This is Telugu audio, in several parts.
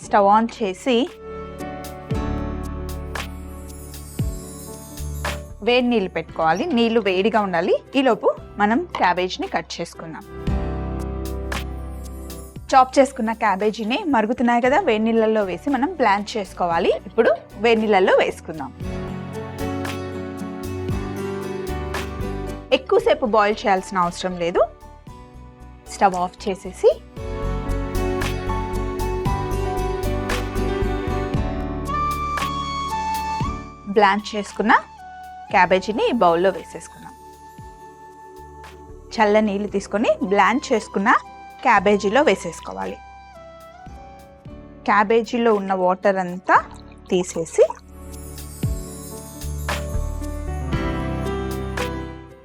స్టవ్ ఆన్ చేసి వేడి నీళ్ళు పెట్టుకోవాలి. నీళ్ళు వేడిగా ఉండాలి. ఈలోపు మనం క్యాబేజ్ని కట్ చేసుకుందాం. చాప్ చేసుకున్న క్యాబేజీని మరుగుతున్నాయి కదా, వేడి నీళ్ళల్లో వేసి మనం బ్లాంచ్ చేసుకోవాలి. ఇప్పుడు వేడి నీళ్ళల్లో వేసుకుందాం. ఎక్కువసేపు బాయిల్ చేయాల్సిన అవసరం లేదు. స్టవ్ ఆఫ్ చేసేసి బ్లాంచ్ చేసుకున్న క్యాబేజీని ఈ బౌల్లో వేసేసుకున్నాం. చల్ల నీళ్ళు తీసుకొని బ్లాంచ్ చేసుకున్న క్యాబేజీలో వేసేసుకోవాలి. క్యాబేజీలో ఉన్న వాటర్ అంతా తీసేసి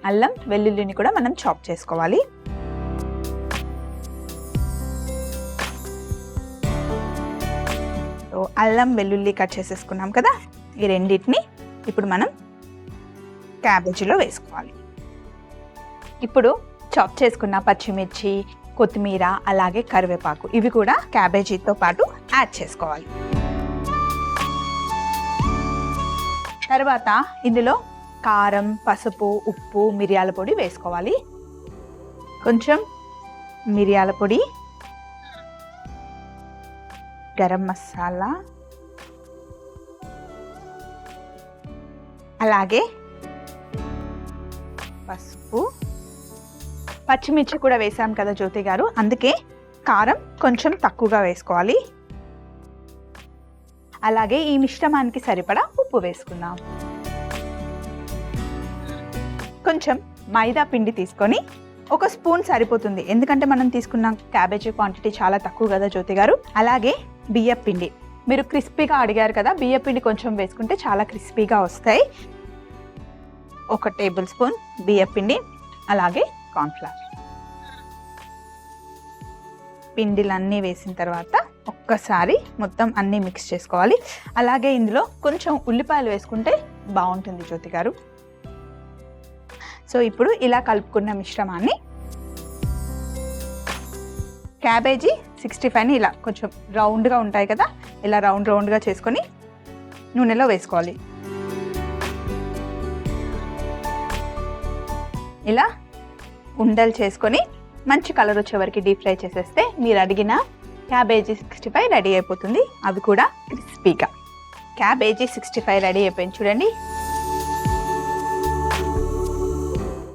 అల్లం వెల్లుల్లిని కూడా మనం చాప్ చేసుకోవాలి. అల్లం వెల్లుల్లి కట్ చేసేసుకున్నాం కదా, ఈ రెండింటిని ఇప్పుడు మనం క్యాబేజీలో వేసుకోవాలి. ఇప్పుడు చాప్ చేసుకున్న పచ్చిమిర్చి, కొత్తిమీర, అలాగే కరివేపాకు ఇవి కూడా క్యాబేజీతో పాటు యాడ్ చేసుకోవాలి. తర్వాత ఇందులో కారం, పసుపు, ఉప్పు, మిరియాల పొడి వేసుకోవాలి. కొంచెం మిరియాల పొడి, గరం మసాలా, అలాగే పసుపు, పచ్చిమిర్చి కూడా వేసాం కదా జ్యోతి గారు, అందుకే కారం కొంచెం తక్కువగా వేసుకోవాలి. అలాగే ఈ మిశ్రమానికి సరిపడా ఉప్పు వేసుకుందాం. కొంచెం మైదా పిండి తీసుకొని 1 స్పూన్ సరిపోతుంది, ఎందుకంటే మనం తీసుకున్న క్యాబేజీ క్వాంటిటీ చాలా తక్కువ కదా జ్యోతి గారు. అలాగే బియ్యం పిండి, మీరు క్రిస్పీగా అడిగారు కదా, బియ్యం పిండి కొంచెం వేసుకుంటే చాలా క్రిస్పీగా వస్తాయి. 1 టేబుల్ స్పూన్ బియ్యం పిండి, అలాగే కార్న్ఫ్లవర్. పిండిలన్నీ వేసిన తర్వాత ఒక్కసారి మొత్తం అన్నీ మిక్స్ చేసుకోవాలి. అలాగే ఇందులో కొంచెం ఉల్లిపాయలు వేసుకుంటే బాగుంటుంది జ్యోతి గారు. సో ఇప్పుడు ఇలా కలుపుకున్న మిశ్రమాన్ని క్యాబేజీ 65ని ఇలా కొంచెం రౌండ్గా ఉంటాయి కదా, ఇలా రౌండ్గా చేసుకొని నూనెలో వేసుకోవాలి. ఇలా ఉండలు చేసుకొని మంచి కలర్ వచ్చే వరకు డీప్ ఫ్రై చేసేస్తే మీరు అడిగిన క్యాబేజీ 65 రెడీ అయిపోతుంది. అవి కూడా క్రిస్పీగా. క్యాబేజీ 65 రెడీ అయిపోయింది చూడండి.